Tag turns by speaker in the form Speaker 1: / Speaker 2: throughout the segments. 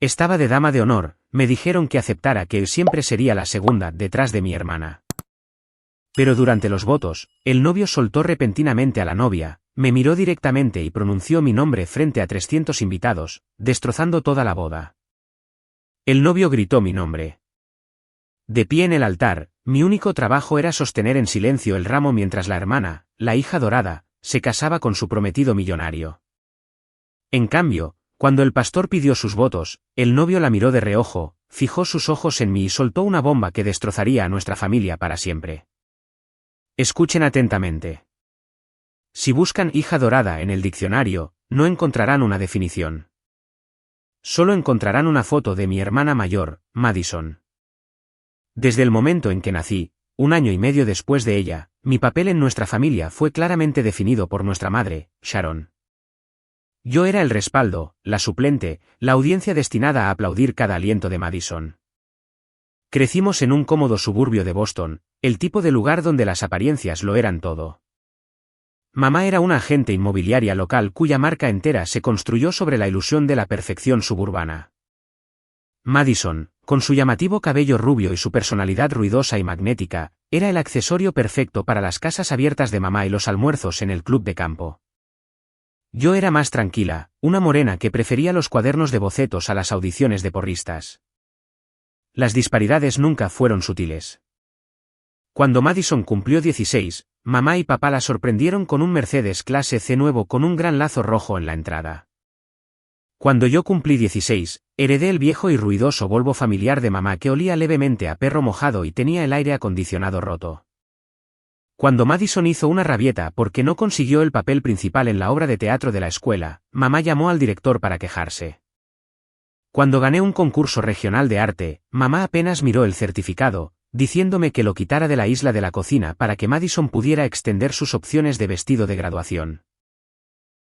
Speaker 1: Estaba de dama de honor, me dijeron que aceptara que siempre sería la segunda detrás de mi hermana. Pero durante los votos, el novio soltó repentinamente a la novia, me miró directamente y pronunció mi nombre frente a 300 invitados, destrozando toda la boda. El novio gritó mi nombre. De pie en el altar, mi único trabajo era sostener en silencio el ramo mientras la hermana, la hija dorada, se casaba con su prometido millonario. En cambio, cuando el pastor pidió sus votos, el novio la miró de reojo, fijó sus ojos en mí y soltó una bomba que destrozaría a nuestra familia para siempre. Escuchen atentamente. Si buscan hija dorada en el diccionario, no encontrarán una definición. Solo encontrarán una foto de mi hermana mayor, Madison. Desde el momento en que nací, 1 año y medio después de ella, mi papel en nuestra familia fue claramente definido por nuestra madre, Sharon. Yo era el respaldo, la suplente, la audiencia destinada a aplaudir cada aliento de Madison. Crecimos en un cómodo suburbio de Boston, el tipo de lugar donde las apariencias lo eran todo. Mamá era una agente inmobiliaria local cuya marca entera se construyó sobre la ilusión de la perfección suburbana. Madison, con su llamativo cabello rubio y su personalidad ruidosa y magnética, era el accesorio perfecto para las casas abiertas de mamá y los almuerzos en el club de campo. Yo era más tranquila, una morena que prefería los cuadernos de bocetos a las audiciones de porristas. Las disparidades nunca fueron sutiles. Cuando Madison cumplió 16, mamá y papá la sorprendieron con un Mercedes clase C nuevo con un gran lazo rojo en la entrada. Cuando yo cumplí 16, heredé el viejo y ruidoso Volvo familiar de mamá que olía levemente a perro mojado y tenía el aire acondicionado roto. Cuando Madison hizo una rabieta porque no consiguió el papel principal en la obra de teatro de la escuela, mamá llamó al director para quejarse. Cuando gané un concurso regional de arte, mamá apenas miró el certificado, diciéndome que lo quitara de la isla de la cocina para que Madison pudiera extender sus opciones de vestido de graduación.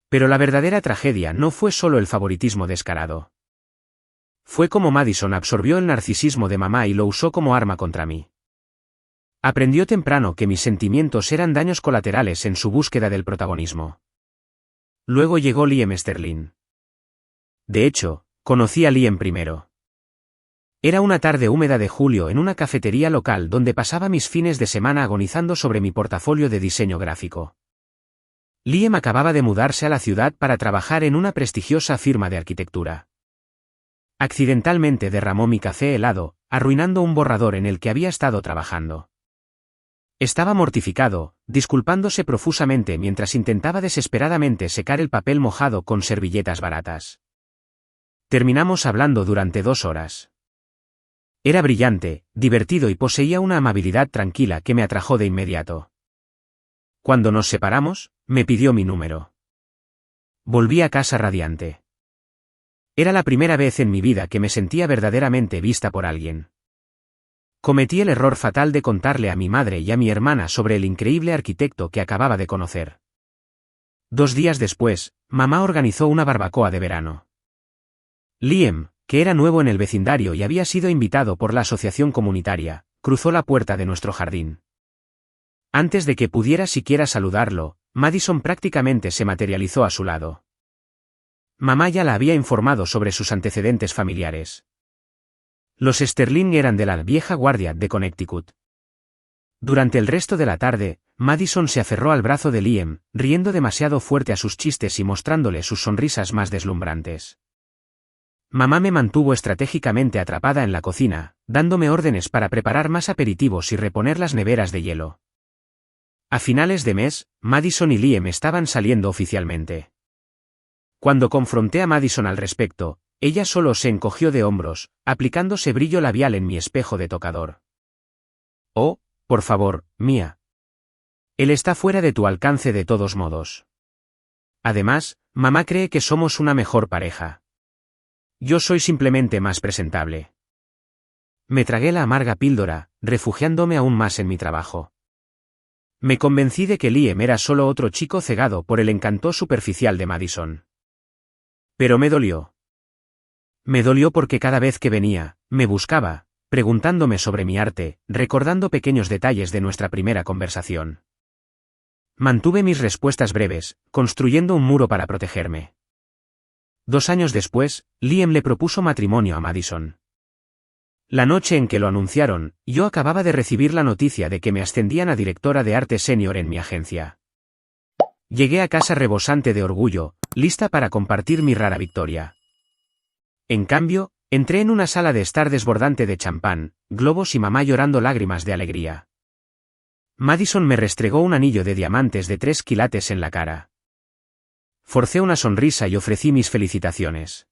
Speaker 1: Pero la verdadera tragedia no fue solo el favoritismo descarado. Fue como Madison absorbió el narcisismo de mamá y lo usó como arma contra mí. Aprendió temprano que mis sentimientos eran daños colaterales en su búsqueda del protagonismo. Luego llegó Liam Sterling. De hecho, conocí a Liam primero. Era una tarde húmeda de julio en una cafetería local donde pasaba mis fines de semana agonizando sobre mi portafolio de diseño gráfico. Liam acababa de mudarse a la ciudad para trabajar en una prestigiosa firma de arquitectura. Accidentalmente derramó mi café helado, arruinando un borrador en el que había estado trabajando. Estaba mortificado, disculpándose profusamente mientras intentaba desesperadamente secar el papel mojado con servilletas baratas. Terminamos hablando durante 2 horas. Era brillante, divertido y poseía una amabilidad tranquila que me atrajo de inmediato. Cuando nos separamos, me pidió mi número. Volví a casa radiante. Era la primera vez en mi vida que me sentía verdaderamente vista por alguien. Cometí el error fatal de contarle a mi madre y a mi hermana sobre el increíble arquitecto que acababa de conocer. 2 días después, mamá organizó una barbacoa de verano. Liam, que era nuevo en el vecindario y había sido invitado por la asociación comunitaria, cruzó la puerta de nuestro jardín. Antes de que pudiera siquiera saludarlo, Madison prácticamente se materializó a su lado. Mamá ya la había informado sobre sus antecedentes familiares. Los Sterling eran de la vieja guardia de Connecticut. Durante el resto de la tarde, Madison se aferró al brazo de Liam, riendo demasiado fuerte a sus chistes y mostrándole sus sonrisas más deslumbrantes. Mamá me mantuvo estratégicamente atrapada en la cocina, dándome órdenes para preparar más aperitivos y reponer las neveras de hielo. A finales de mes, Madison y Liam estaban saliendo oficialmente. Cuando confronté a Madison al respecto, ella solo se encogió de hombros, aplicándose brillo labial en mi espejo de tocador. Oh, por favor, Mia. Él está fuera de tu alcance de todos modos. Además, mamá cree que somos una mejor pareja. Yo soy simplemente más presentable. Me tragué la amarga píldora, refugiándome aún más en mi trabajo. Me convencí de que Liam era solo otro chico cegado por el encanto superficial de Madison. Pero me dolió. Me dolió porque cada vez que venía, me buscaba, preguntándome sobre mi arte, recordando pequeños detalles de nuestra primera conversación. Mantuve mis respuestas breves, construyendo un muro para protegerme. 2 años después, Liam le propuso matrimonio a Madison. La noche en que lo anunciaron, yo acababa de recibir la noticia de que me ascendían a directora de arte senior en mi agencia. Llegué a casa rebosante de orgullo, lista para compartir mi rara victoria. En cambio, entré en una sala de estar desbordante de champán, globos y mamá llorando lágrimas de alegría. Madison me restregó un anillo de diamantes de 3 quilates en la cara. Forcé una sonrisa y ofrecí mis felicitaciones.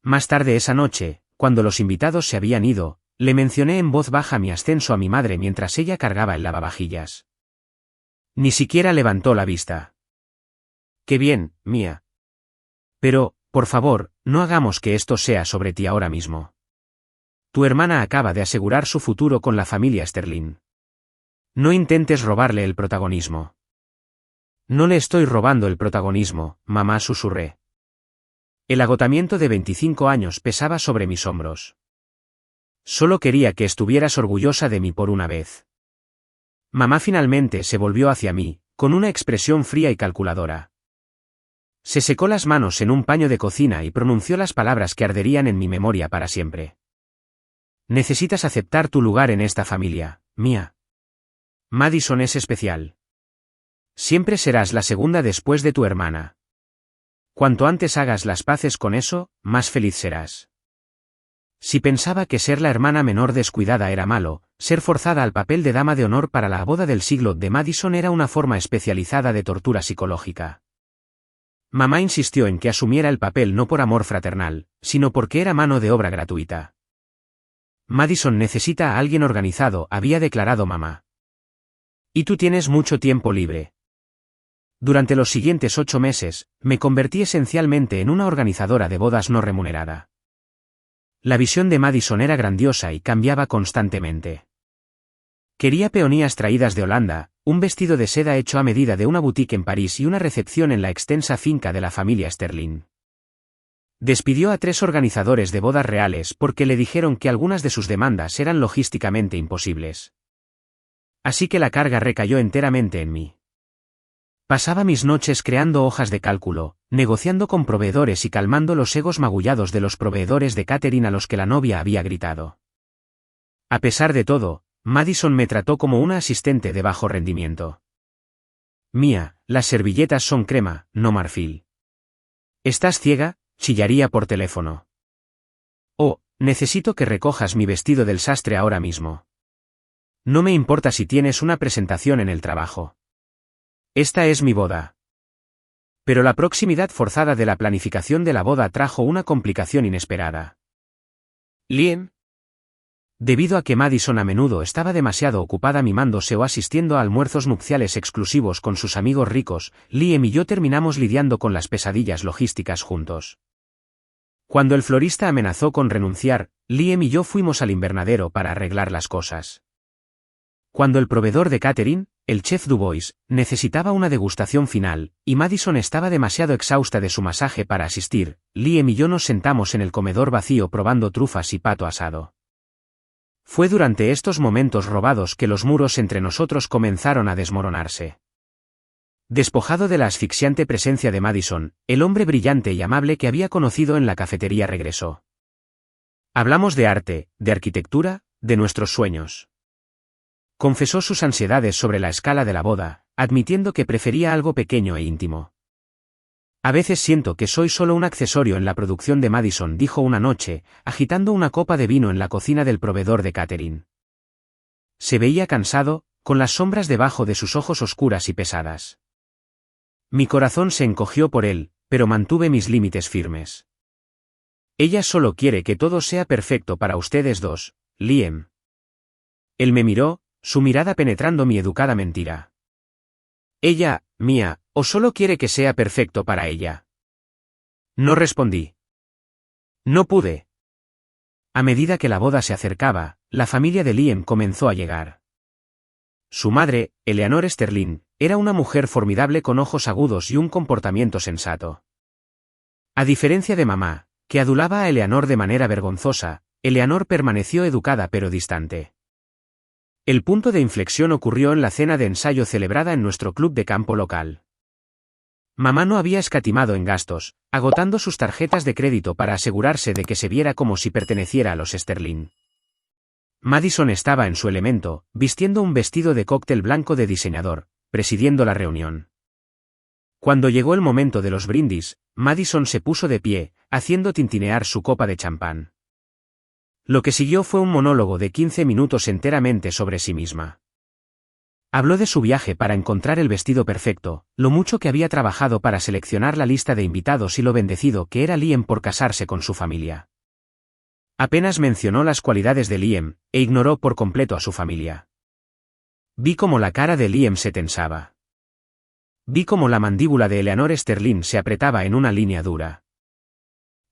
Speaker 1: Más tarde esa noche, cuando los invitados se habían ido, le mencioné en voz baja mi ascenso a mi madre mientras ella cargaba el lavavajillas. Ni siquiera levantó la vista. «Qué bien, Mia. Pero, por favor, no hagamos que esto sea sobre ti ahora mismo. Tu hermana acaba de asegurar su futuro con la familia Sterling. No intentes robarle el protagonismo». «No le estoy robando el protagonismo», mamá susurré. El agotamiento de 25 años pesaba sobre mis hombros. Solo quería que estuvieras orgullosa de mí por una vez. Mamá finalmente se volvió hacia mí, con una expresión fría y calculadora. Se secó las manos en un paño de cocina y pronunció las palabras que arderían en mi memoria para siempre. «Necesitas aceptar tu lugar en esta familia, Mia. Madison es especial. Siempre serás la segunda después de tu hermana. Cuanto antes hagas las paces con eso, más feliz serás». Si pensaba que ser la hermana menor descuidada era malo, ser forzada al papel de dama de honor para la boda del siglo de Madison era una forma especializada de tortura psicológica. Mamá insistió en que asumiera el papel no por amor fraternal, sino porque era mano de obra gratuita. «Madison necesita a alguien organizado», había declarado mamá. «Y tú tienes mucho tiempo libre». Durante los siguientes 8 meses, me convertí esencialmente en una organizadora de bodas no remunerada. La visión de Madison era grandiosa y cambiaba constantemente. Quería peonías traídas de Holanda, un vestido de seda hecho a medida de una boutique en París y una recepción en la extensa finca de la familia Sterling. Despidió a 3 organizadores de bodas reales porque le dijeron que algunas de sus demandas eran logísticamente imposibles. Así que la carga recayó enteramente en mí. Pasaba mis noches creando hojas de cálculo, negociando con proveedores y calmando los egos magullados de los proveedores de catering a los que la novia había gritado. A pesar de todo, Madison me trató como una asistente de bajo rendimiento. «Mia, las servilletas son crema, no marfil. ¿Estás ciega?», chillaría por teléfono. «Oh, necesito que recojas mi vestido del sastre ahora mismo. No me importa si tienes una presentación en el trabajo. Esta es mi boda». Pero la proximidad forzada de la planificación de la boda trajo una complicación inesperada. «Liam». Debido a que Madison a menudo estaba demasiado ocupada mimándose o asistiendo a almuerzos nupciales exclusivos con sus amigos ricos, Liam y yo terminamos lidiando con las pesadillas logísticas juntos. Cuando el florista amenazó con renunciar, Liam y yo fuimos al invernadero para arreglar las cosas. Cuando el proveedor de catering, el chef Dubois, necesitaba una degustación final, y Madison estaba demasiado exhausta de su masaje para asistir, Liam y yo nos sentamos en el comedor vacío probando trufas y pato asado. Fue durante estos momentos robados que los muros entre nosotros comenzaron a desmoronarse. Despojado de la asfixiante presencia de Madison, el hombre brillante y amable que había conocido en la cafetería regresó. Hablamos de arte, de arquitectura, de nuestros sueños. Confesó sus ansiedades sobre la escala de la boda, admitiendo que prefería algo pequeño e íntimo. «A veces siento que soy solo un accesorio en la producción de Madison», dijo una noche, agitando una copa de vino en la cocina del proveedor de catering. Se veía cansado, con las sombras debajo de sus ojos oscuras y pesadas. Mi corazón se encogió por él, pero mantuve mis límites firmes. «Ella solo quiere que todo sea perfecto para ustedes dos, Liam». Él me miró, su mirada penetrando mi educada mentira. «Ella, Mia, o solo quiere que sea perfecto para ella». No respondí. No pude. A medida que la boda se acercaba, la familia de Liam comenzó a llegar. Su madre, Eleanor Sterling, era una mujer formidable con ojos agudos y un comportamiento sensato. A diferencia de mamá, que adulaba a Eleanor de manera vergonzosa, Eleanor permaneció educada pero distante. El punto de inflexión ocurrió en la cena de ensayo celebrada en nuestro club de campo local. Mamá no había escatimado en gastos, agotando sus tarjetas de crédito para asegurarse de que se viera como si perteneciera a los Sterling. Madison estaba en su elemento, vistiendo un vestido de cóctel blanco de diseñador, presidiendo la reunión. Cuando llegó el momento de los brindis, Madison se puso de pie, haciendo tintinear su copa de champán. Lo que siguió fue un monólogo de 15 minutos enteramente sobre sí misma. Habló de su viaje para encontrar el vestido perfecto, lo mucho que había trabajado para seleccionar la lista de invitados y lo bendecido que era Liam por casarse con su familia. Apenas mencionó las cualidades de Liam, e ignoró por completo a su familia. Vi cómo la cara de Liam se tensaba. Vi cómo la mandíbula de Eleanor Sterling se apretaba en una línea dura.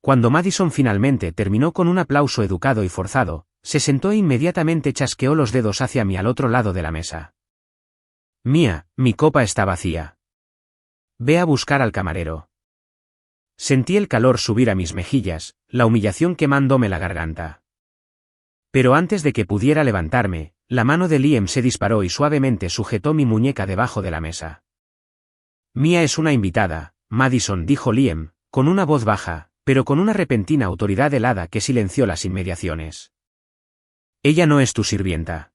Speaker 1: Cuando Madison finalmente terminó con un aplauso educado y forzado, se sentó e inmediatamente chasqueó los dedos hacia mí al otro lado de la mesa. Mía, mi copa está vacía. Ve a buscar al camarero. Sentí el calor subir a mis mejillas, la humillación quemándome la garganta. Pero antes de que pudiera levantarme, la mano de Liam se disparó y suavemente sujetó mi muñeca debajo de la mesa. Mía es una invitada, Madison, dijo Liam, con una voz baja, pero con una repentina autoridad helada que silenció las inmediaciones. Ella no es tu sirvienta.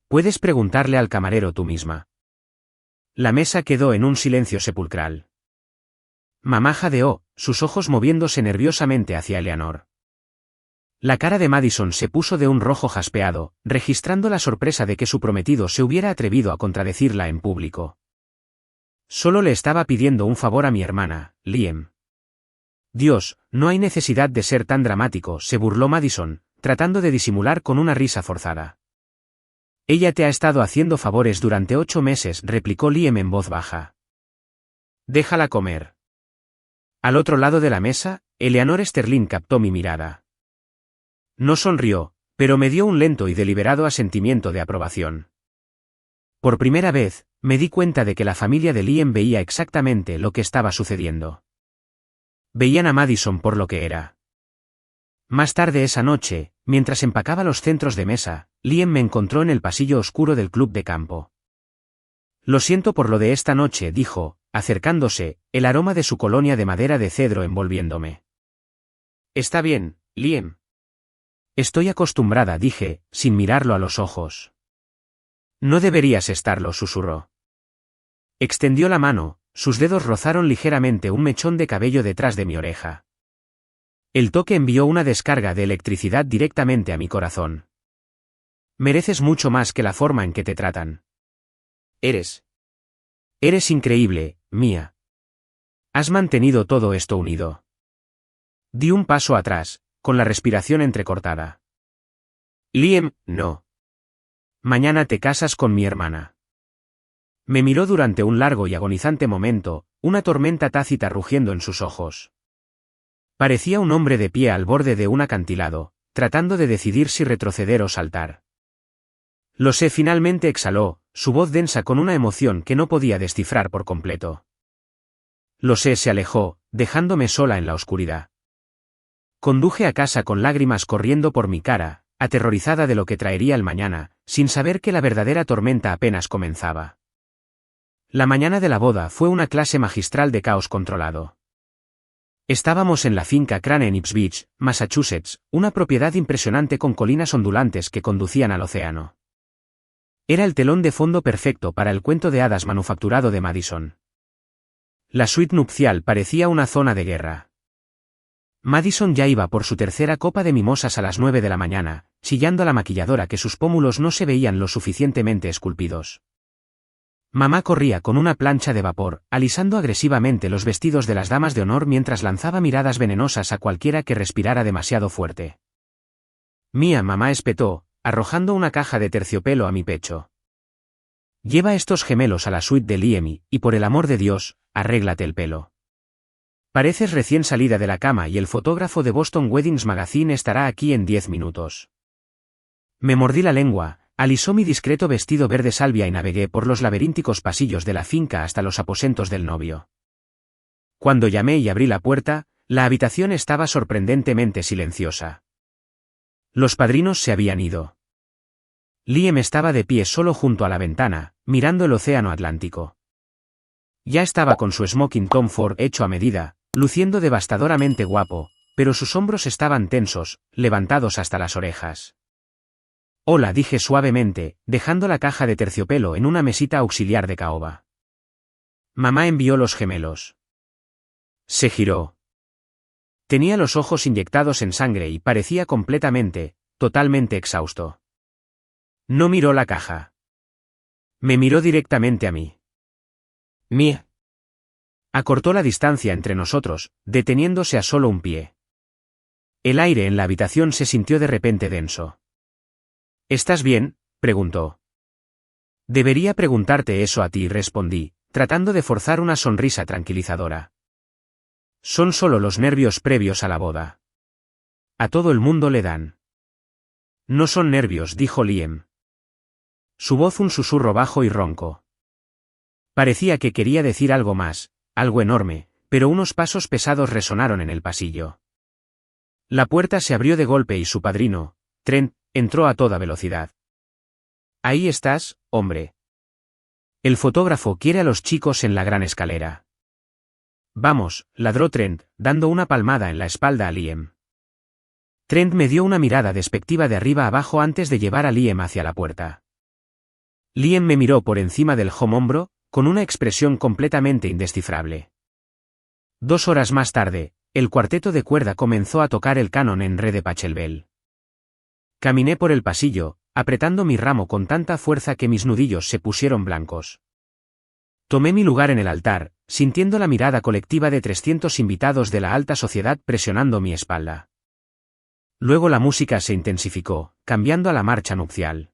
Speaker 1: Puedes preguntarle al camarero tú misma. La mesa quedó en un silencio sepulcral. Mamá jadeó, sus ojos moviéndose nerviosamente hacia Eleanor. La cara de Madison se puso de un rojo jaspeado, registrando la sorpresa de que su prometido se hubiera atrevido a contradecirla en público. Solo le estaba pidiendo un favor a mi hermana, Liam. Dios, no hay necesidad de ser tan dramático, se burló Madison, tratando de disimular con una risa forzada. Ella te ha estado haciendo favores durante 8 meses, replicó Liam en voz baja. Déjala comer. Al otro lado de la mesa, Eleanor Sterling captó mi mirada. No sonrió, pero me dio un lento y deliberado asentimiento de aprobación. Por primera vez, me di cuenta de que la familia de Liam veía exactamente lo que estaba sucediendo. Veían a Madison por lo que era. Más tarde esa noche, mientras empacaba los centros de mesa, Liam me encontró en el pasillo oscuro del club de campo. Lo siento por lo de esta noche, dijo, acercándose, el aroma de su colonia de madera de cedro envolviéndome. Está bien, Liam. Estoy acostumbrada, dije, sin mirarlo a los ojos. No deberías estarlo, susurró. Extendió la mano, sus dedos rozaron ligeramente un mechón de cabello detrás de mi oreja. El toque envió una descarga de electricidad directamente a mi corazón. Mereces mucho más que la forma en que te tratan. Eres increíble, Mía. Has mantenido todo esto unido. Di un paso atrás, con la respiración entrecortada. Liam, no. Mañana te casas con mi hermana. Me miró durante un largo y agonizante momento, una tormenta tácita rugiendo en sus ojos. Parecía un hombre de pie al borde de un acantilado, tratando de decidir si retroceder o saltar. Lo sé, finalmente exhaló, su voz densa con una emoción que no podía descifrar por completo. Lo sé, se alejó, dejándome sola en la oscuridad. Conduje a casa con lágrimas corriendo por mi cara, aterrorizada de lo que traería el mañana, sin saber que la verdadera tormenta apenas comenzaba. La mañana de la boda fue una clase magistral de caos controlado. Estábamos en la finca Crane en Ipswich, Massachusetts, una propiedad impresionante con colinas ondulantes que conducían al océano. Era el telón de fondo perfecto para el cuento de hadas manufacturado de Madison. La suite nupcial parecía una zona de guerra. Madison ya iba por su tercera copa de mimosas a las 9 de la mañana, chillando a la maquilladora que sus pómulos no se veían lo suficientemente esculpidos. Mamá corría con una plancha de vapor, alisando agresivamente los vestidos de las damas de honor mientras lanzaba miradas venenosas a cualquiera que respirara demasiado fuerte. Mía, mamá espetó, arrojando una caja de terciopelo a mi pecho. Lleva estos gemelos a la suite de Liam y, por el amor de Dios, arréglate el pelo. Pareces recién salida de la cama y el fotógrafo de Boston Weddings Magazine estará aquí en 10 minutos. Me mordí la lengua. Alisó mi discreto vestido verde salvia y navegué por los laberínticos pasillos de la finca hasta los aposentos del novio. Cuando llamé y abrí la puerta, la habitación estaba sorprendentemente silenciosa. Los padrinos se habían ido. Liam estaba de pie solo junto a la ventana, mirando el océano Atlántico. Ya estaba con su smoking Tom Ford hecho a medida, luciendo devastadoramente guapo, pero sus hombros estaban tensos, levantados hasta las orejas. Hola, dije suavemente, dejando la caja de terciopelo en una mesita auxiliar de caoba. Mamá envió los gemelos. Se giró. Tenía los ojos inyectados en sangre y parecía totalmente exhausto. No miró la caja. Me miró directamente a mí. Mía. Acortó la distancia entre nosotros, deteniéndose a solo un pie. El aire en la habitación se sintió de repente denso. ¿Estás bien?, preguntó. Debería preguntarte eso a ti, respondí, tratando de forzar una sonrisa tranquilizadora. Son solo los nervios previos a la boda. A todo el mundo le dan. No son nervios, dijo Liam. Su voz un susurro bajo y ronco. Parecía que quería decir algo más, algo enorme, pero unos pasos pesados resonaron en el pasillo. La puerta se abrió de golpe y su padrino, Trent, entró a toda velocidad. Ahí estás, hombre. El fotógrafo quiere a los chicos en la gran escalera. Vamos, ladró Trent, dando una palmada en la espalda a Liam. Trent me dio una mirada despectiva de arriba abajo antes de llevar a Liam hacia la puerta. Liam me miró por encima del hombro, con una expresión completamente indescifrable. 2 horas más tarde, el cuarteto de cuerda comenzó a tocar el canon en re de Pachelbel. Caminé por el pasillo, apretando mi ramo con tanta fuerza que mis nudillos se pusieron blancos. Tomé mi lugar en el altar, sintiendo la mirada colectiva de 300 invitados de la alta sociedad presionando mi espalda. Luego la música se intensificó, cambiando a la marcha nupcial.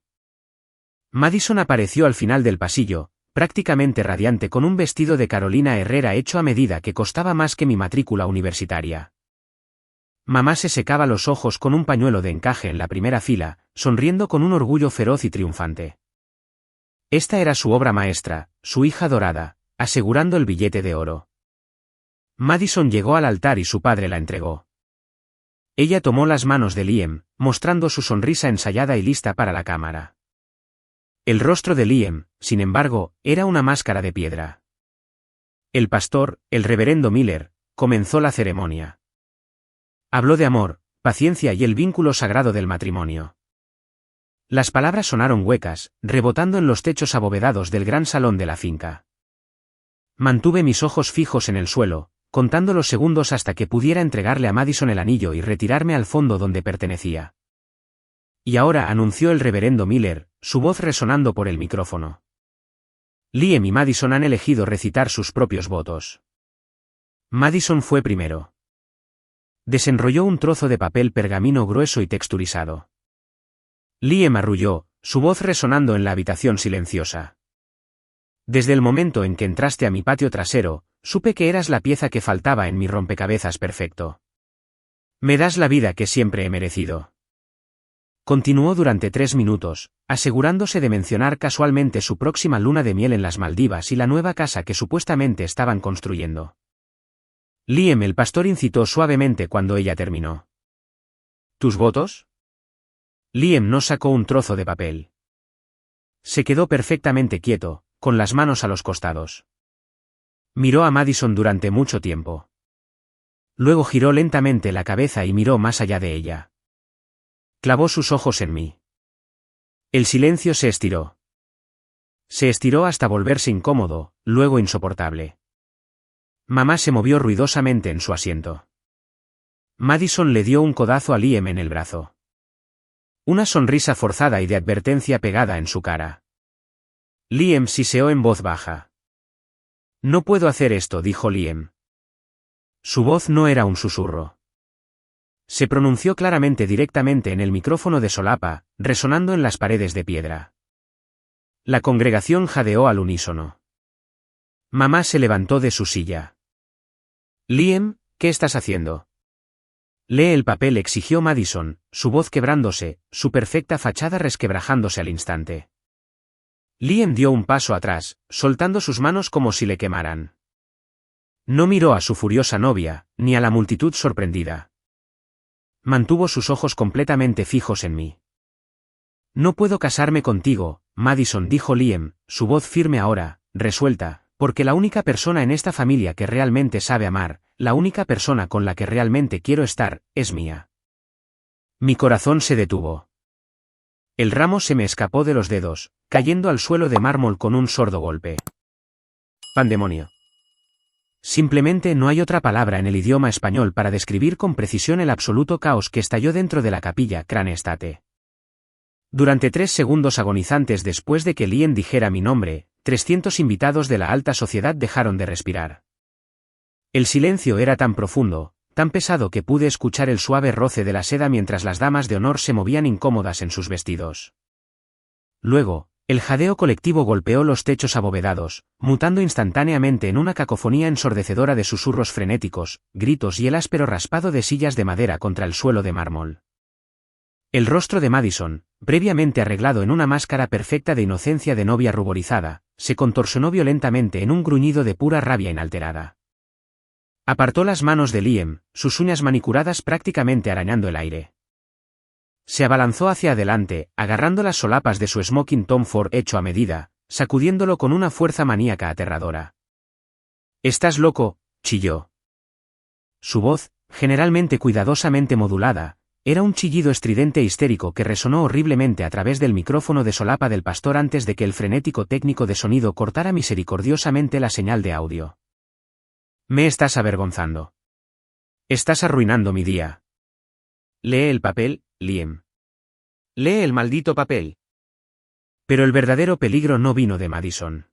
Speaker 1: Madison apareció al final del pasillo, prácticamente radiante con un vestido de Carolina Herrera hecho a medida que costaba más que mi matrícula universitaria. Mamá se secaba los ojos con un pañuelo de encaje en la primera fila, sonriendo con un orgullo feroz y triunfante. Esta era su obra maestra, su hija dorada, asegurando el billete de oro. Madison llegó al altar y su padre la entregó. Ella tomó las manos de Liam, mostrando su sonrisa ensayada y lista para la cámara. El rostro de Liam, sin embargo, era una máscara de piedra. El pastor, el reverendo Miller, comenzó la ceremonia. Habló de amor, paciencia y el vínculo sagrado del matrimonio. Las palabras sonaron huecas, rebotando en los techos abovedados del gran salón de la finca. Mantuve mis ojos fijos en el suelo, contando los segundos hasta que pudiera entregarle a Madison el anillo y retirarme al fondo donde pertenecía. Y ahora, anunció el reverendo Miller, su voz resonando por el micrófono. Liam y Madison han elegido recitar sus propios votos. Madison fue primero. Desenrolló un trozo de papel pergamino grueso y texturizado. Liam arrulló, su voz resonando en la habitación silenciosa. Desde el momento en que entraste a mi patio trasero, supe que eras la pieza que faltaba en mi rompecabezas perfecto. Me das la vida que siempre he merecido. Continuó durante 3 minutos, asegurándose de mencionar casualmente su próxima luna de miel en las Maldivas y la nueva casa que supuestamente estaban construyendo. Liam el pastor incitó suavemente cuando ella terminó. ¿Tus votos? Liam no sacó un trozo de papel. Se quedó perfectamente quieto, con las manos a los costados. Miró a Madison durante mucho tiempo. Luego giró lentamente la cabeza y miró más allá de ella. Clavó sus ojos en mí. El silencio se estiró. Se estiró hasta volverse incómodo, luego insoportable. Mamá se movió ruidosamente en su asiento. Madison le dio un codazo a Liam en el brazo. Una sonrisa forzada y de advertencia pegada en su cara. Liam siseó en voz baja. No puedo hacer esto, dijo Liam. Su voz no era un susurro. Se pronunció claramente directamente en el micrófono de solapa, resonando en las paredes de piedra. La congregación jadeó al unísono. Mamá se levantó de su silla. Liam, ¿qué estás haciendo? Lee el papel, exigió Madison, su voz quebrándose, su perfecta fachada resquebrajándose al instante. Liam dio un paso atrás, soltando sus manos como si le quemaran. No miró a su furiosa novia, ni a la multitud sorprendida. Mantuvo sus ojos completamente fijos en mí. No puedo casarme contigo, Madison, dijo Liam, su voz firme ahora, resuelta, porque la única persona en esta familia que realmente sabe amar, la única persona con la que realmente quiero estar, es mía. Mi corazón se detuvo. El ramo se me escapó de los dedos, cayendo al suelo de mármol con un sordo golpe. Pandemonio. Simplemente no hay otra palabra en el idioma español para describir con precisión el absoluto caos que estalló dentro de la capilla Crane-State. Durante 3 segundos agonizantes después de que Liam dijera mi nombre, 300 invitados de la alta sociedad dejaron de respirar. El silencio era tan profundo, tan pesado que pude escuchar el suave roce de la seda mientras las damas de honor se movían incómodas en sus vestidos. Luego, el jadeo colectivo golpeó los techos abovedados, mutando instantáneamente en una cacofonía ensordecedora de susurros frenéticos, gritos y el áspero raspado de sillas de madera contra el suelo de mármol. El rostro de Madison, previamente arreglado en una máscara perfecta de inocencia de novia ruborizada, se contorsionó violentamente en un gruñido de pura rabia inalterada. Apartó las manos de Liam, sus uñas manicuradas prácticamente arañando el aire. Se abalanzó hacia adelante, agarrando las solapas de su smoking Tom Ford hecho a medida, sacudiéndolo con una fuerza maníaca aterradora. «¿Estás loco?», chilló. Su voz, generalmente cuidadosamente modulada, era un chillido estridente e histérico que resonó horriblemente a través del micrófono de solapa del pastor antes de que el frenético técnico de sonido cortara misericordiosamente la señal de audio. «Me estás avergonzando. Estás arruinando mi día. Lee el papel, Liam. Lee el maldito papel». Pero el verdadero peligro no vino de Madison.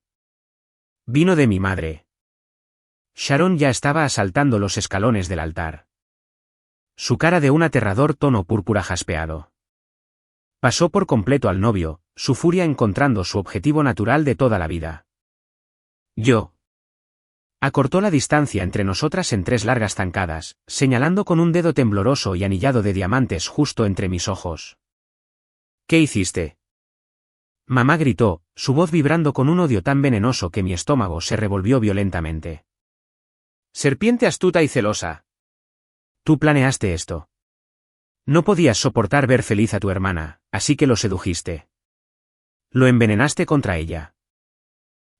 Speaker 1: Vino de mi madre. Sharon ya estaba asaltando los escalones del altar. Su cara de un aterrador tono púrpura jaspeado. Pasó por completo al novio, su furia encontrando su objetivo natural de toda la vida. Yo. Acortó la distancia entre nosotras en 3 largas zancadas, señalando con un dedo tembloroso y anillado de diamantes justo entre mis ojos. «¿Qué hiciste?». Mamá gritó, su voz vibrando con un odio tan venenoso que mi estómago se revolvió violentamente. «Serpiente astuta y celosa. Tú planeaste esto. No podías soportar ver feliz a tu hermana, así que lo sedujiste. Lo envenenaste contra ella».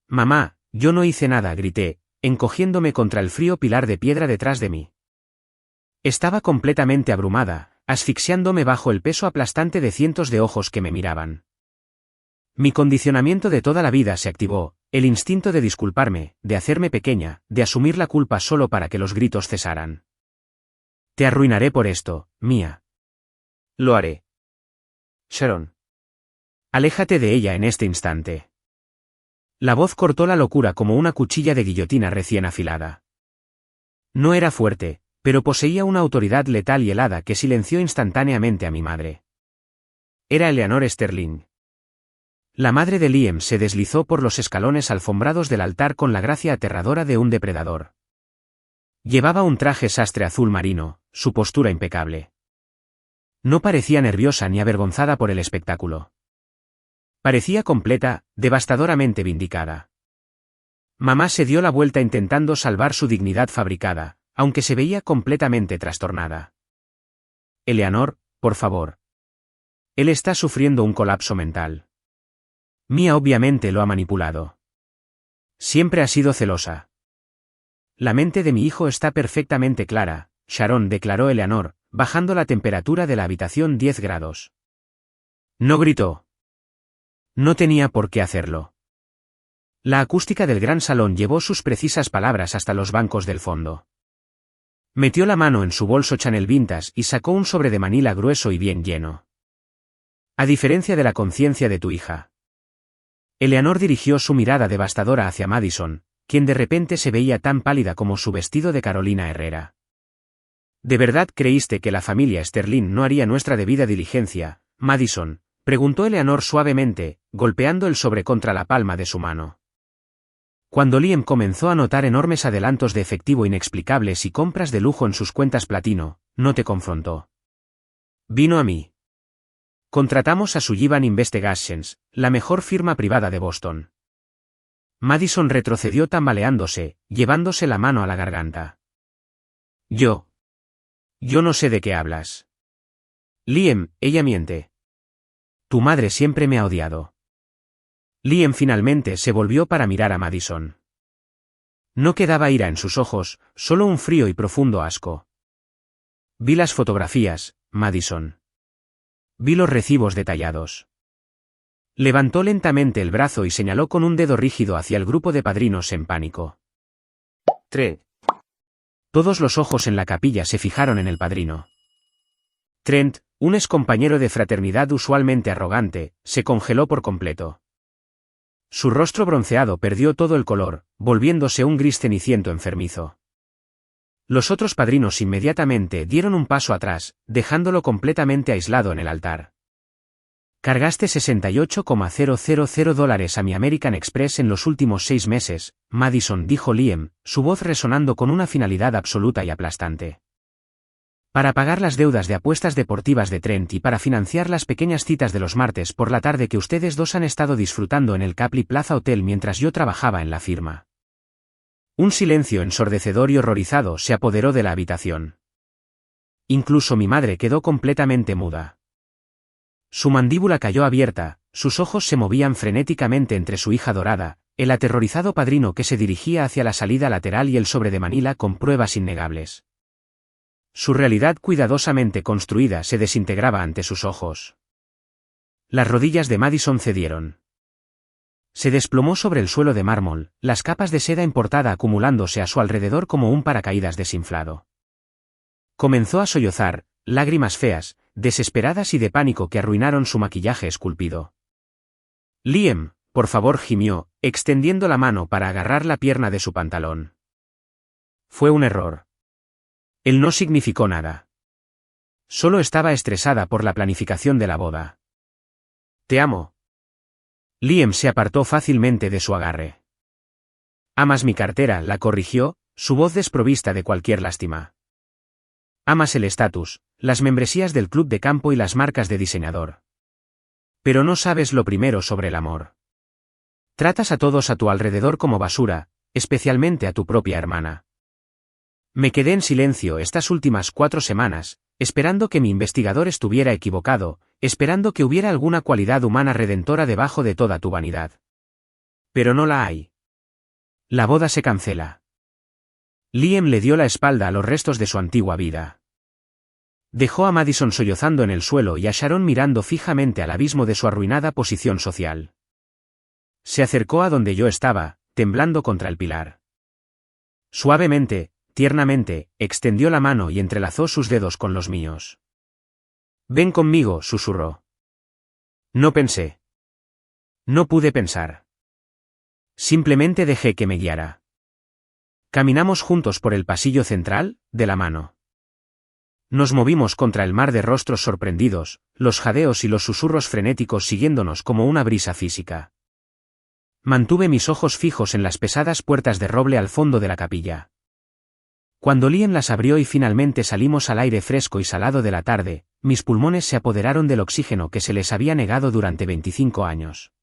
Speaker 1: «Mamá, yo no hice nada», grité, encogiéndome contra el frío pilar de piedra detrás de mí. Estaba completamente abrumada, asfixiándome bajo el peso aplastante de cientos de ojos que me miraban. Mi condicionamiento de toda la vida se activó, el instinto de disculparme, de hacerme pequeña, de asumir la culpa solo para que los gritos cesaran. «Te arruinaré por esto, Mia». «Lo haré. Sharon. Aléjate de ella en este instante». La voz cortó la locura como una cuchilla de guillotina recién afilada. No era fuerte, pero poseía una autoridad letal y helada que silenció instantáneamente a mi madre. Era Eleanor Sterling. La madre de Liam se deslizó por los escalones alfombrados del altar con la gracia aterradora de un depredador. Llevaba un traje sastre azul marino, su postura impecable. No parecía nerviosa ni avergonzada por el espectáculo. Parecía completa, devastadoramente vindicada. Mamá se dio la vuelta intentando salvar su dignidad fabricada, aunque se veía completamente trastornada. «Eleanor, por favor. Él está sufriendo un colapso mental. Mia obviamente lo ha manipulado. Siempre ha sido celosa». «La mente de mi hijo está perfectamente clara», Sharon declaró Eleanor, bajando la temperatura de la habitación 10 grados. No gritó. No tenía por qué hacerlo. La acústica del gran salón llevó sus precisas palabras hasta los bancos del fondo. Metió la mano en su bolso Chanel Vintage y sacó un sobre de manila grueso y bien lleno. «A diferencia de la conciencia de tu hija». Eleanor dirigió su mirada devastadora hacia Madison, quien de repente se veía tan pálida como su vestido de Carolina Herrera. «¿De verdad creíste que la familia Sterling no haría nuestra debida diligencia, Madison?», preguntó Eleanor suavemente, golpeando el sobre contra la palma de su mano. Cuando Liam comenzó a notar enormes adelantos de efectivo inexplicables y compras de lujo en sus cuentas platino, no te confrontó. Vino a mí. Contratamos a Sullivan Investigations, la mejor firma privada de Boston. Madison retrocedió tambaleándose, llevándose la mano a la garganta. Yo no sé de qué hablas. Liam, ella miente. Tu madre siempre me ha odiado. Liam finalmente se volvió para mirar a Madison. No quedaba ira en sus ojos, solo un frío y profundo asco. Vi las fotografías, Madison. Vi los recibos detallados. Levantó lentamente el brazo y señaló con un dedo rígido hacia el grupo de padrinos en pánico. Trent. Todos los ojos en la capilla se fijaron en el padrino. Trent, un excompañero de fraternidad usualmente arrogante, se congeló por completo. Su rostro bronceado perdió todo el color, volviéndose un gris ceniciento enfermizo. Los otros padrinos inmediatamente dieron un paso atrás, dejándolo completamente aislado en el altar. Cargaste $68,000 a mi American Express en los últimos 6 meses, Madison, dijo Liam, su voz resonando con una finalidad absoluta y aplastante. Para pagar las deudas de apuestas deportivas de Trent y para financiar las pequeñas citas de los martes por la tarde que ustedes dos han estado disfrutando en el Capri Plaza Hotel mientras yo trabajaba en la firma. Un silencio ensordecedor y horrorizado se apoderó de la habitación. Incluso mi madre quedó completamente muda. Su mandíbula cayó abierta, sus ojos se movían frenéticamente entre su hija dorada, el aterrorizado padrino que se dirigía hacia la salida lateral y el sobre de Manila con pruebas innegables. Su realidad cuidadosamente construida se desintegraba ante sus ojos. Las rodillas de Madison cedieron. Se desplomó sobre el suelo de mármol, las capas de seda importada acumulándose a su alrededor como un paracaídas desinflado. Comenzó a sollozar, lágrimas feas, desesperadas y de pánico que arruinaron su maquillaje esculpido. Liam, por favor, gimió, extendiendo la mano para agarrar la pierna de su pantalón. Fue un error. Él no significó nada. Solo estaba estresada por la planificación de la boda. Te amo. Liam se apartó fácilmente de su agarre. Amas mi cartera, la corrigió, su voz desprovista de cualquier lástima. Amas el estatus, las membresías del club de campo y las marcas de diseñador. Pero no sabes lo primero sobre el amor. Tratas a todos a tu alrededor como basura, especialmente a tu propia hermana. Me quedé en silencio estas últimas 4 semanas, esperando que mi investigador estuviera equivocado, esperando que hubiera alguna cualidad humana redentora debajo de toda tu vanidad. Pero no la hay. La boda se cancela. Liam le dio la espalda a los restos de su antigua vida. Dejó a Madison sollozando en el suelo y a Sharon mirando fijamente al abismo de su arruinada posición social. Se acercó a donde yo estaba, temblando contra el pilar. Suavemente, tiernamente, extendió la mano y entrelazó sus dedos con los míos. Ven conmigo, susurró. No pensé. No pude pensar. Simplemente dejé que me guiara. Caminamos juntos por el pasillo central, de la mano. Nos movimos contra el mar de rostros sorprendidos, los jadeos y los susurros frenéticos siguiéndonos como una brisa física. Mantuve mis ojos fijos en las pesadas puertas de roble al fondo de la capilla. Cuando Liam las abrió y finalmente salimos al aire fresco y salado de la tarde, mis pulmones se apoderaron del oxígeno que se les había negado durante 25 años.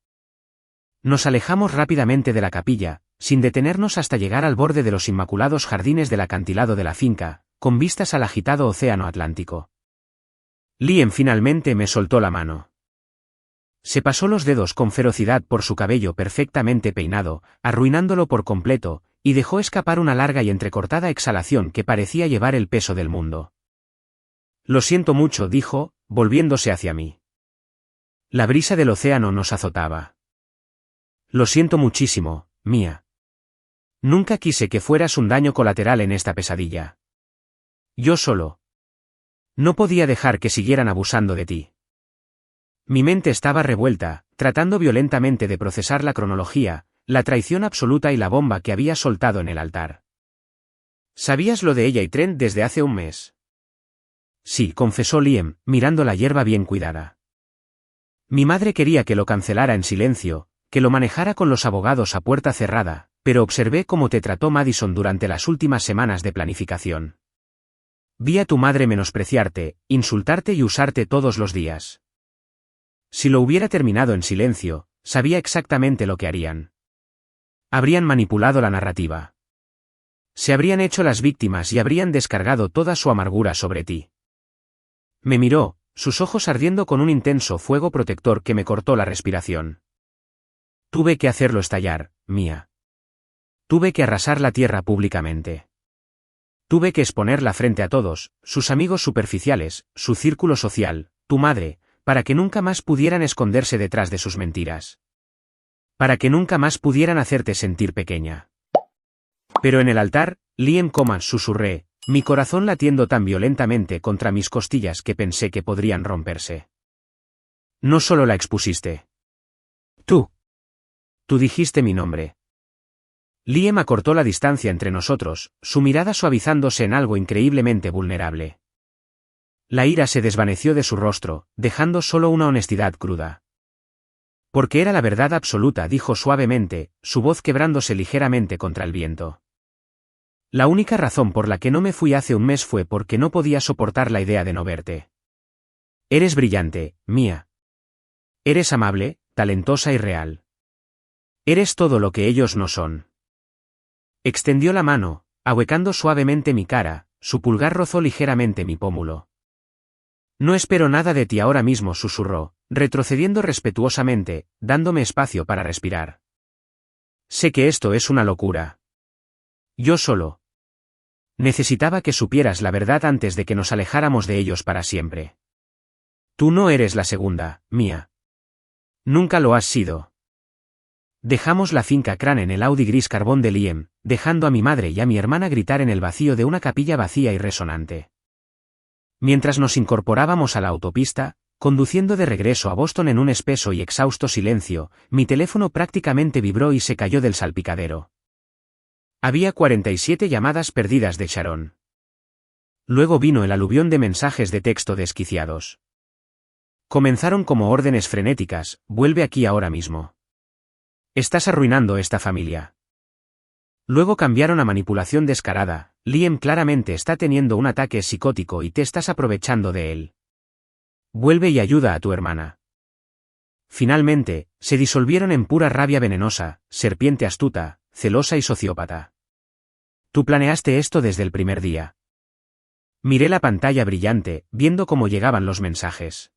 Speaker 1: Nos alejamos rápidamente de la capilla, sin detenernos hasta llegar al borde de los inmaculados jardines del acantilado de la finca, con vistas al agitado océano Atlántico. Liam finalmente me soltó la mano. Se pasó los dedos con ferocidad por su cabello perfectamente peinado, arruinándolo por completo, y dejó escapar una larga y entrecortada exhalación que parecía llevar el peso del mundo. Lo siento mucho, dijo, volviéndose hacia mí. La brisa del océano nos azotaba. Lo siento muchísimo, Mia. Nunca quise que fueras un daño colateral en esta pesadilla. Yo solo. No podía dejar que siguieran abusando de ti. Mi mente estaba revuelta, tratando violentamente de procesar la cronología, la traición absoluta y la bomba que había soltado en el altar. ¿Sabías lo de ella y Trent desde hace un mes? Sí, confesó Liam, mirando la hierba bien cuidada. Mi madre quería que lo cancelara en silencio, que lo manejara con los abogados a puerta cerrada, pero observé cómo te trató Madison durante las últimas semanas de planificación. Vi a tu madre menospreciarte, insultarte y usarte todos los días. Si lo hubiera terminado en silencio, sabía exactamente lo que harían. Habrían manipulado la narrativa. Se habrían hecho las víctimas y habrían descargado toda su amargura sobre ti. Me miró, sus ojos ardiendo con un intenso fuego protector que me cortó la respiración. Tuve que hacerlo estallar, Mia. Tuve que arrasar la tierra públicamente. Tuve que exponerla frente a todos, sus amigos superficiales, su círculo social, tu madre, para que nunca más pudieran esconderse detrás de sus mentiras. Para que nunca más pudieran hacerte sentir pequeña. Pero en el altar, Liam Comas susurré, mi corazón latiendo tan violentamente contra mis costillas que pensé que podrían romperse. No solo la expusiste. Tú. Tú dijiste mi nombre. Liam acortó la distancia entre nosotros, su mirada suavizándose en algo increíblemente vulnerable. La ira se desvaneció de su rostro, dejando solo una honestidad cruda. Porque era la verdad absoluta, dijo suavemente, su voz quebrándose ligeramente contra el viento. La única razón por la que no me fui hace un mes fue porque no podía soportar la idea de no verte. Eres brillante, Mia. Eres amable, talentosa y real. Eres todo lo que ellos no son. Extendió la mano, ahuecando suavemente mi cara, su pulgar rozó ligeramente mi pómulo. No espero nada de ti ahora mismo, susurró, retrocediendo respetuosamente, dándome espacio para respirar. Sé que esto es una locura. Yo solo. Necesitaba que supieras la verdad antes de que nos alejáramos de ellos para siempre. Tú no eres la segunda, Mia. Nunca lo has sido. Dejamos la finca Cran en el Audi gris carbón de Liam, dejando a mi madre y a mi hermana gritar en el vacío de una capilla vacía y resonante. Mientras nos incorporábamos a la autopista, conduciendo de regreso a Boston en un espeso y exhausto silencio, mi teléfono prácticamente vibró y se cayó del salpicadero. Había 47 llamadas perdidas de Sharon. Luego vino el aluvión de mensajes de texto desquiciados. Comenzaron como órdenes frenéticas, vuelve aquí ahora mismo. Estás arruinando esta familia. Luego cambiaron a manipulación descarada, Liam claramente está teniendo un ataque psicótico y te estás aprovechando de él. Vuelve y ayuda a tu hermana. Finalmente, se disolvieron en pura rabia venenosa, serpiente astuta, celosa y sociópata. Tú planeaste esto desde el primer día. Miré la pantalla brillante, viendo cómo llegaban los mensajes.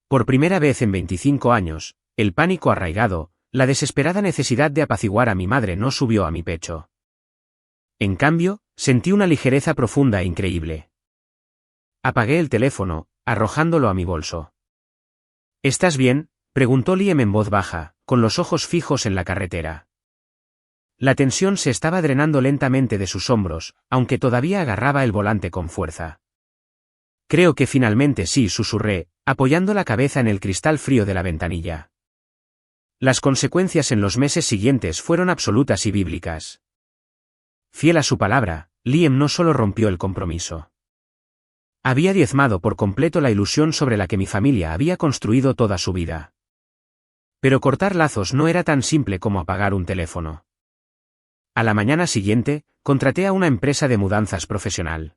Speaker 1: Por primera vez en 25 años, el pánico arraigado, la desesperada necesidad de apaciguar a mi madre no subió a mi pecho. En cambio, sentí una ligereza profunda e increíble. Apagué el teléfono, arrojándolo a mi bolso. ¿Estás bien?, preguntó Liam en voz baja, con los ojos fijos en la carretera. La tensión se estaba drenando lentamente de sus hombros, aunque todavía agarraba el volante con fuerza. Creo que finalmente sí, susurré, apoyando la cabeza en el cristal frío de la ventanilla. Las consecuencias en los meses siguientes fueron absolutas y bíblicas. Fiel a su palabra, Liam no solo rompió el compromiso. Había diezmado por completo la ilusión sobre la que mi familia había construido toda su vida. Pero cortar lazos no era tan simple como apagar un teléfono. A la mañana siguiente, contraté a una empresa de mudanzas profesional.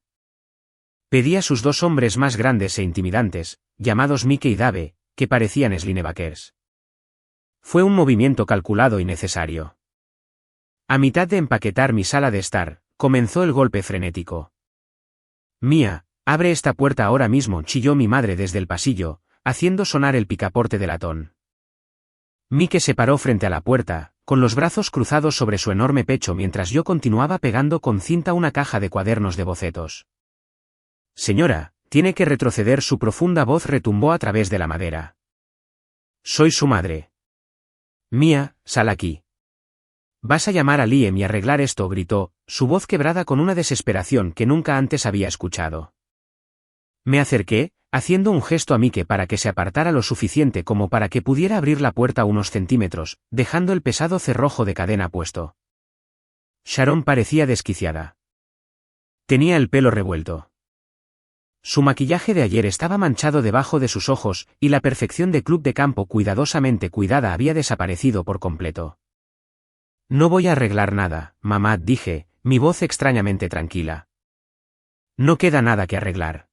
Speaker 1: Pedí a sus 2 hombres más grandes e intimidantes, llamados Mike y Dave, que parecían Slinebackers. Fue un movimiento calculado y necesario. A mitad de empaquetar mi sala de estar, comenzó el golpe frenético. Mia, abre esta puerta ahora mismo, chilló mi madre desde el pasillo, haciendo sonar el picaporte de latón. Mike se paró frente a la puerta, con los brazos cruzados sobre su enorme pecho mientras yo continuaba pegando con cinta una caja de cuadernos de bocetos. Señora, tiene que retroceder, su profunda voz retumbó a través de la madera. Soy su madre. Mia, sal aquí. Vas a llamar a Liam y arreglar esto, gritó, su voz quebrada con una desesperación que nunca antes había escuchado. Me acerqué, haciendo un gesto a Mike para que se apartara lo suficiente como para que pudiera abrir la puerta unos centímetros, dejando el pesado cerrojo de cadena puesto. Sharon parecía desquiciada. Tenía el pelo revuelto. Su maquillaje de ayer estaba manchado debajo de sus ojos, y la perfección de club de campo cuidadosamente cuidada había desaparecido por completo. No voy a arreglar nada, mamá, dije, mi voz extrañamente tranquila. No queda nada que arreglar.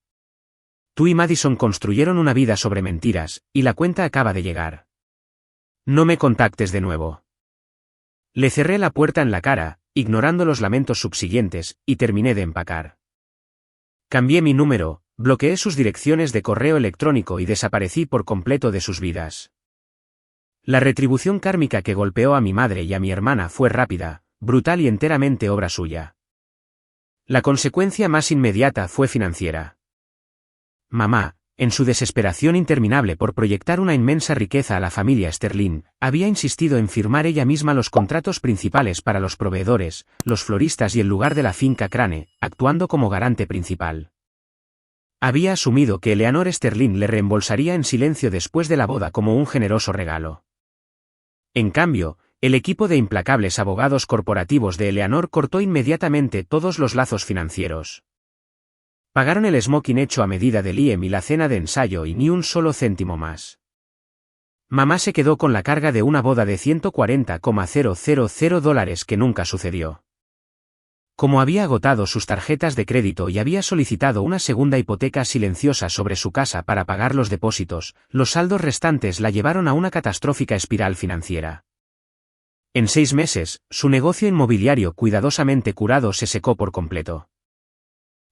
Speaker 1: Tú y Madison construyeron una vida sobre mentiras, y la cuenta acaba de llegar. No me contactes de nuevo. Le cerré la puerta en la cara, ignorando los lamentos subsiguientes, y terminé de empacar. Cambié mi número, bloqueé sus direcciones de correo electrónico y desaparecí por completo de sus vidas. La retribución kármica que golpeó a mi madre y a mi hermana fue rápida, brutal y enteramente obra suya. La consecuencia más inmediata fue financiera. Mamá, en su desesperación interminable por proyectar una inmensa riqueza a la familia Sterling, había insistido en firmar ella misma los contratos principales para los proveedores, los floristas y el lugar de la finca Crane, actuando como garante principal. Había asumido que Eleanor Sterling le reembolsaría en silencio después de la boda como un generoso regalo. En cambio, el equipo de implacables abogados corporativos de Eleanor cortó inmediatamente todos los lazos financieros. Pagaron el smoking hecho a medida de Liam y la cena de ensayo y ni un solo céntimo más. Mamá se quedó con la carga de una boda de $140,000 que nunca sucedió. Como había agotado sus tarjetas de crédito y había solicitado una segunda hipoteca silenciosa sobre su casa para pagar los depósitos, los saldos restantes la llevaron a una catastrófica espiral financiera. En 6 meses, su negocio inmobiliario cuidadosamente curado se secó por completo.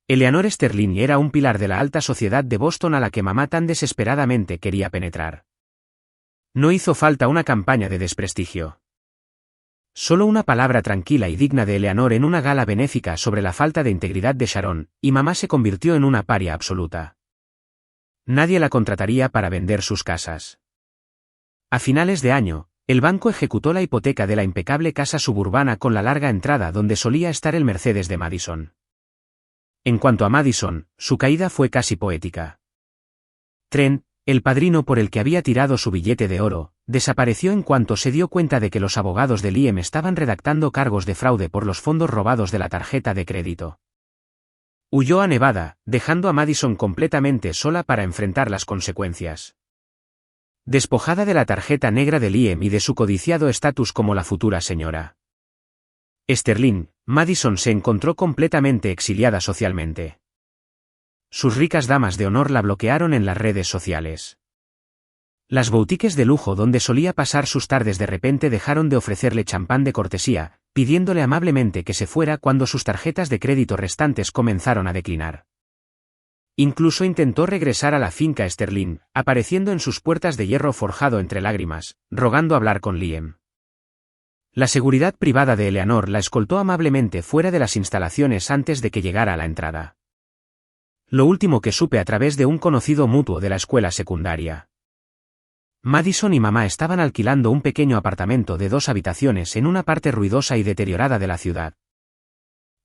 Speaker 1: Eleanor Sterling era un pilar de la alta sociedad de Boston a la que mamá tan desesperadamente quería penetrar. No hizo falta una campaña de desprestigio. Solo una palabra tranquila y digna de Eleanor en una gala benéfica sobre la falta de integridad de Sharon, y mamá se convirtió en una paria absoluta. Nadie la contrataría para vender sus casas. A finales de año, el banco ejecutó la hipoteca de la impecable casa suburbana con la larga entrada donde solía estar el Mercedes de Madison. En cuanto a Madison, su caída fue casi poética. Trent, el padrino por el que había tirado su billete de oro, desapareció en cuanto se dio cuenta de que los abogados de Liam estaban redactando cargos de fraude por los fondos robados de la tarjeta de crédito. Huyó a Nevada, dejando a Madison completamente sola para enfrentar las consecuencias. Despojada de la tarjeta negra de Liam y de su codiciado estatus como la futura señora Sterling, Madison se encontró completamente exiliada socialmente. Sus ricas damas de honor la bloquearon en las redes sociales. Las boutiques de lujo donde solía pasar sus tardes de repente dejaron de ofrecerle champán de cortesía, pidiéndole amablemente que se fuera cuando sus tarjetas de crédito restantes comenzaron a declinar. Incluso intentó regresar a la finca Sterling, apareciendo en sus puertas de hierro forjado entre lágrimas, rogando hablar con Liam. La seguridad privada de Eleanor la escoltó amablemente fuera de las instalaciones antes de que llegara a la entrada. Lo último que supe a través de un conocido mutuo de la escuela secundaria. Madison y mamá estaban alquilando un pequeño apartamento de 2 habitaciones en una parte ruidosa y deteriorada de la ciudad.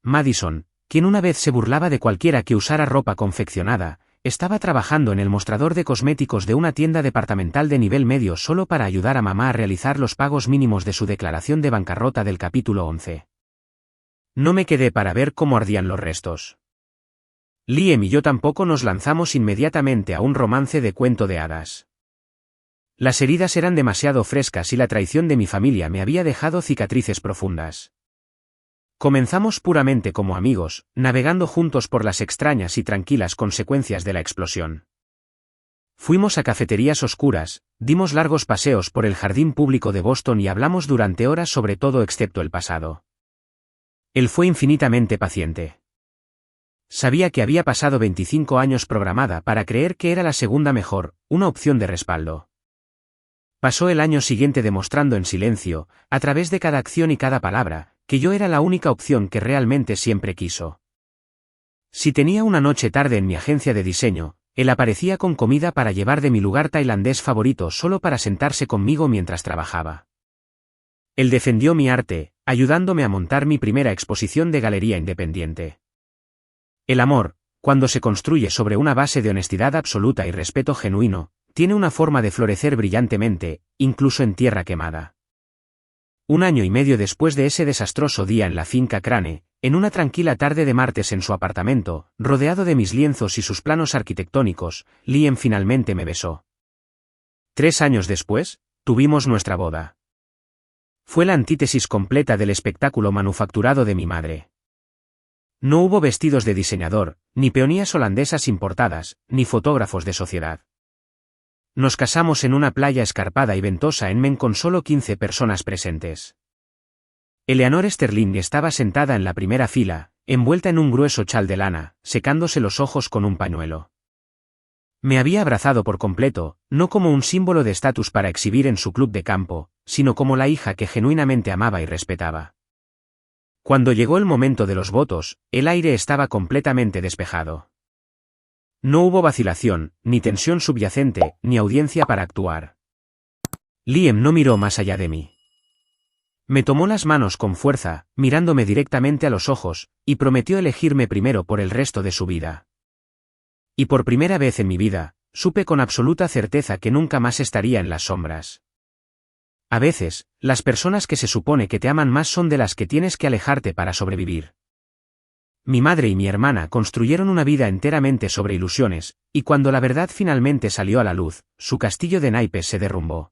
Speaker 1: Madison, quien una vez se burlaba de cualquiera que usara ropa confeccionada, estaba trabajando en el mostrador de cosméticos de una tienda departamental de nivel medio solo para ayudar a mamá a realizar los pagos mínimos de su declaración de bancarrota del capítulo 11. No me quedé para ver cómo ardían los restos. Liam y yo tampoco nos lanzamos inmediatamente a un romance de cuento de hadas. Las heridas eran demasiado frescas y la traición de mi familia me había dejado cicatrices profundas. Comenzamos puramente como amigos, navegando juntos por las extrañas y tranquilas consecuencias de la explosión. Fuimos a cafeterías oscuras, dimos largos paseos por el jardín público de Boston y hablamos durante horas sobre todo excepto el pasado. Él fue infinitamente paciente. Sabía que había pasado 25 años programada para creer que era la segunda mejor, una opción de respaldo. Pasó el año siguiente demostrando en silencio, a través de cada acción y cada palabra, que yo era la única opción que realmente siempre quiso. Si tenía una noche tarde en mi agencia de diseño, él aparecía con comida para llevar de mi lugar tailandés favorito solo para sentarse conmigo mientras trabajaba. Él defendió mi arte, ayudándome a montar mi primera exposición de galería independiente. El amor, cuando se construye sobre una base de honestidad absoluta y respeto genuino, tiene una forma de florecer brillantemente, incluso en tierra quemada. 1 año y medio después de ese desastroso día en la finca Crane, en una tranquila tarde de martes en su apartamento, rodeado de mis lienzos y sus planos arquitectónicos, Liam finalmente me besó. 3 años después, tuvimos nuestra boda. Fue la antítesis completa del espectáculo manufacturado de mi madre. No hubo vestidos de diseñador, ni peonías holandesas importadas, ni fotógrafos de sociedad. Nos casamos en una playa escarpada y ventosa en Maine con solo 15 personas presentes. Eleanor Sterling estaba sentada en la primera fila, envuelta en un grueso chal de lana, secándose los ojos con un pañuelo. Me había abrazado por completo, no como un símbolo de estatus para exhibir en su club de campo, sino como la hija que genuinamente amaba y respetaba. Cuando llegó el momento de los votos, el aire estaba completamente despejado. No hubo vacilación, ni tensión subyacente, ni audiencia para actuar. Liam no miró más allá de mí. Me tomó las manos con fuerza, mirándome directamente a los ojos, y prometió elegirme primero por el resto de su vida. Y por primera vez en mi vida, supe con absoluta certeza que nunca más estaría en las sombras. A veces, las personas que se supone que te aman más son de las que tienes que alejarte para sobrevivir. Mi madre y mi hermana construyeron una vida enteramente sobre ilusiones, y cuando la verdad finalmente salió a la luz, su castillo de naipes se derrumbó.